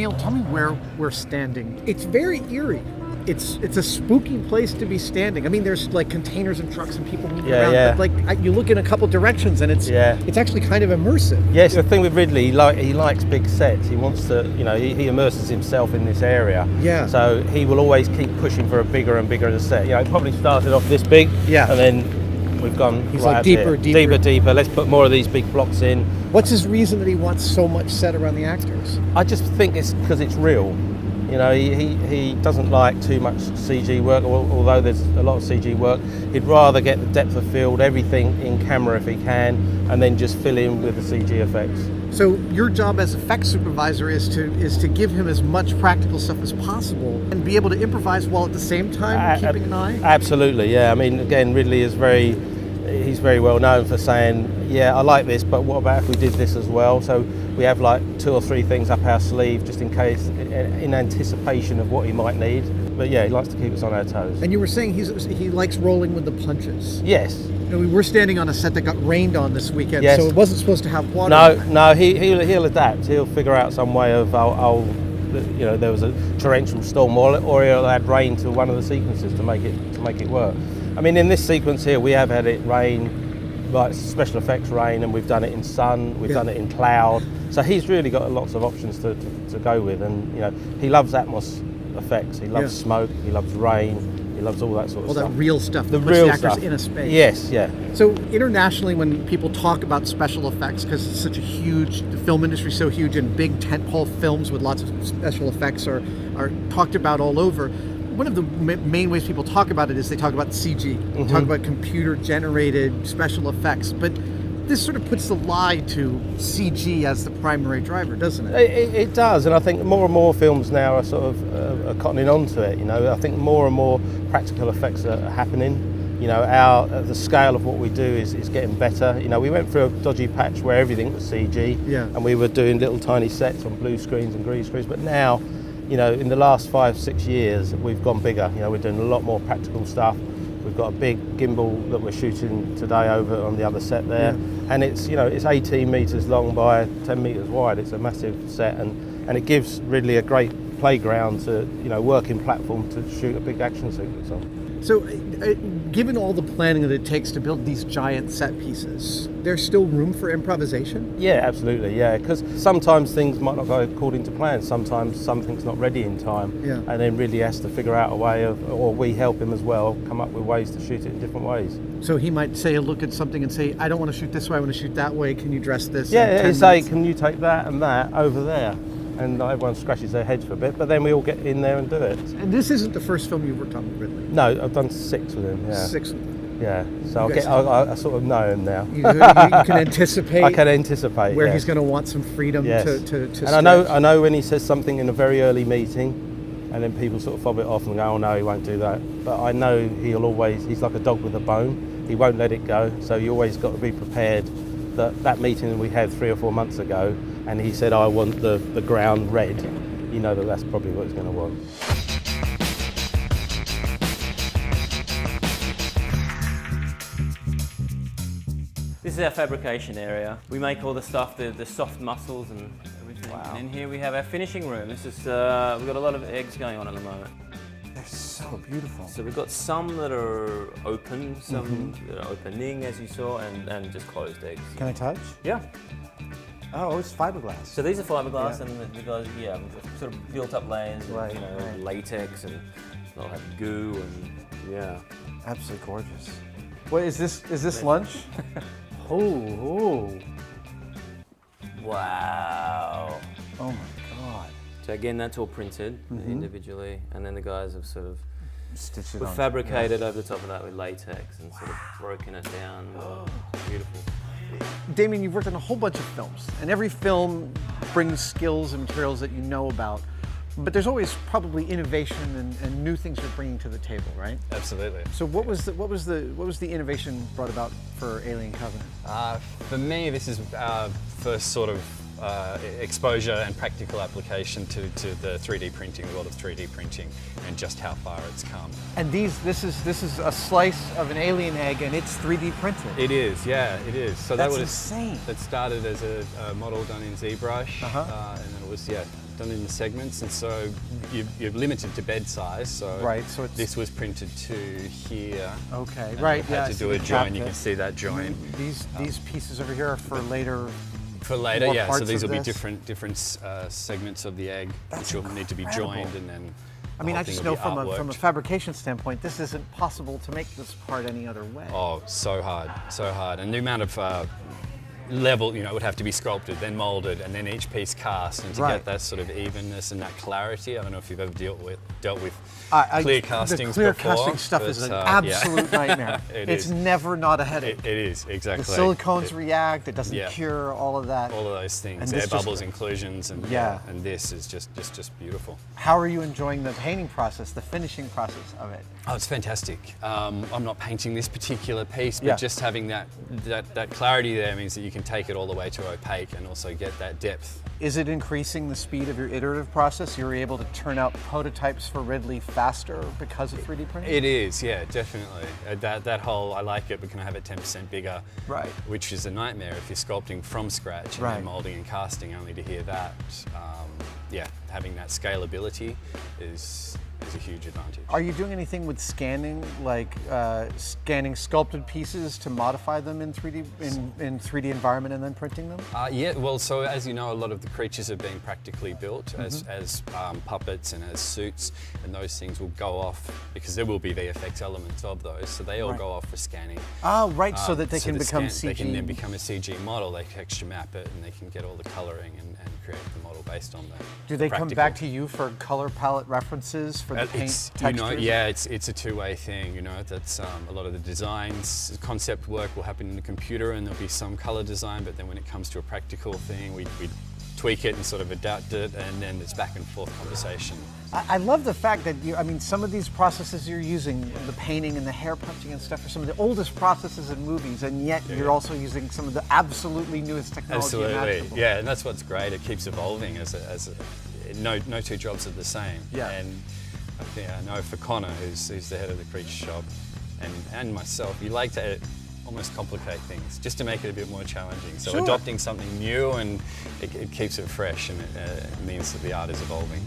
Neil, tell me where we're standing. It's very eerie. It's a spooky place to be standing. I mean, there's like containers and trucks and people moving around. Yeah. But like you look in a couple directions and it's actually kind of immersive. Yes, the thing with Ridley, he likes big sets. He wants to, he immerses himself in this area. Yeah. So he will always keep pushing for a bigger and bigger set. It probably started off this big. Yeah. And then we've gone He's right like up deeper. Deeper. Let's put more of these big blocks in. What's his reason that he wants so much set around the actors? I just think it's because it's real. He doesn't like too much CG work, although there's a lot of CG work. He'd rather get the depth of field, everything in camera if he can, and then just fill in with the CG effects. So your job as effects supervisor is to give him as much practical stuff as possible and be able to improvise while at the same time keeping an eye? Absolutely, yeah. I mean, again, Ridley is he's very well known for saying, yeah, I like this, but what about if we did this as well? So we have like 2 or 3 things up our sleeve just in case, in anticipation of what he might need. But yeah, he likes to keep us on our toes. And you were saying he likes rolling with the punches. Yes. We were standing on a set that got rained on this weekend, yes. So it wasn't supposed to have water. No, he'll adapt. He'll figure out some way of, there was a torrential storm, or he'll add rain to one of the sequences to make it work. I mean, in this sequence here, we have had it rain, like special effects rain, and we've done it in sun, we've done it in cloud. So he's really got lots of options to go with, and he loves Atmos effects. He loves smoke. He loves rain. He loves all that sort of stuff. All that real stuff. The puts real the actors stuff. In a space. Yes, yeah. So internationally, when people talk about special effects, because it's such a huge, the film industry is so huge, and big tentpole films with lots of special effects are talked about all over. One of the main ways people talk about it is they talk about CG, talk about computer-generated special effects, but this sort of puts the lie to CG as the primary driver, doesn't it? It does, and I think more and more films now are sort of are cottoning on to it. I think more and more practical effects are happening. The scale of what we do is getting better. We went through a dodgy patch where everything was CG, and we were doing little tiny sets on blue screens and green screens, but now, in the last 5-6 years, we've gone bigger. We're doing a lot more practical stuff. We've got a big gimbal that we're shooting today over on the other set there, and it's 18 meters long by 10 meters wide. It's a massive set, and it gives Ridley a great playground to working platform to shoot a big action sequence on. So, given all the planning that it takes to build these giant set pieces, there's still room for improvisation? Yeah, absolutely, yeah, because sometimes things might not go according to plan. Sometimes something's not ready in time, and then Ridley has to figure out a way or we help him as well, come up with ways to shoot it in different ways. So he might look at something and say, I don't want to shoot this way, I want to shoot that way, can you dress this? Yeah, he'll say, can you take that and that over there? And everyone scratches their heads for a bit, but then we all get in there and do it. And this isn't the first film you've worked on with Ridley? No, I've done 6 with him, yeah. 6 with him? Yeah, so I sort of know him now. You can anticipate. I can anticipate where he's going to want some freedom to and I know when he says something in a very early meeting, and then people sort of fob it off and go, oh no, he won't do that. But I know he's like a dog with a bone. He won't let it go, so you always got to be prepared that meeting we had 3 or 4 months ago, and he said, I want the ground red. You know that's probably what he's going to want. This is our fabrication area. We make all the stuff, the soft muscles and everything. Wow. And in here we have our finishing room. This is, we've got a lot of eggs going on at the moment. They're so beautiful. So we've got some that are open, some that are opening, as you saw, and just closed eggs. Can I touch? Yeah. Oh, it's fiberglass. So these are fiberglass, and because we've sort of built up layers of latex, and they'll have goo, and Absolutely gorgeous. What is this? Is this lunch? Oh. Wow. Oh my God. So again, that's all printed individually, and then the guys have sort of stitched it we've on. fabricated over the top of that with latex and sort of broken it down. Beautiful. Damien, you've worked on a whole bunch of films, and every film brings skills and materials that you know about. But there's always probably innovation and new things you're bringing to the table, right? Absolutely. So what was the innovation brought about for Alien Covenant? For me, this is our first sort of exposure and practical application to the 3D printing, the world of 3D printing, and just how far it's come. And this is a slice of an alien egg, and it's 3D printed. It is, yeah, it is. So That's that insane. That started as a model done in ZBrush, and then it was done in the segments, and so you're limited to bed size. So, Right, so it's- this was printed to here. Okay, And right, we yeah, I had to see do the a join. You cap can bit. see that join. These pieces over here are for later. For later, More yeah. So parts these of will be this? different segments of the egg, That's which will need to be incredible. joined, and then. I mean, the I whole thing just will know be from a artworked. fabrication standpoint, this isn't possible to make this part any other way. Oh, so hard, so hard. And the amount of level, it would have to be sculpted, then molded, and then each piece cast, and to Right. get that sort of evenness and that clarity. I don't know if you've ever dealt with I- clear castings The clear before. casting stuff is but, an yeah. absolute nightmare. It It's is. never not a headache. It is, The exactly. silicones react, it doesn't yeah. cure all of that. All of those things, And air this just- bubbles, inclusions, and Yeah. and this is just beautiful. How are you enjoying the painting process, the finishing process of it? Oh, it's fantastic. I'm not painting this particular piece, but Yeah. just having that clarity there means that you can take it all the way to opaque and also get that depth. Is it increasing the speed of your iterative process? You're able to turn out prototypes for Ridley faster because of 3D printing? It is, yeah, definitely. That whole, I like it, but can I have it 10% bigger? Right. Which is a nightmare if you're sculpting from scratch and Right. then molding and casting only to hear that. Yeah, having that scalability is a huge advantage. Are you doing anything with scanning, like scanning sculpted pieces to modify them in 3D in 3D environment and then printing them? Yeah, well, so as you know, a lot of the creatures are being practically built as puppets and as suits, and those things will go off because there will be VFX elements of those, so they all Right. go off for scanning. Oh, right, so that they So can the become They can CG. then become a CG model. They texture map it, and they can get all the coloring and create the model based on that. Do they come back to you for color palette references for the paint It's, textures? yeah, it's a two-way thing. That's a lot of the designs, concept work will happen in the computer, and there'll be some color design. But then when it comes to a practical thing, we tweak it and sort of adapt it, and then it's back and forth conversation. I love the fact that some of these processes you're using, the painting and the hair punching and stuff, are some of the oldest processes in movies, and yet you're also using some of the absolutely newest technology Absolutely, imaginable. yeah, and that's what's great. It keeps evolving no two jobs are the same. Yeah. And I think I know for Connor, who's the head of the creature shop, and myself, you like to almost complicate things just to make it a bit more challenging. So Sure. adopting something new, and it keeps it fresh, and it means that the art is evolving.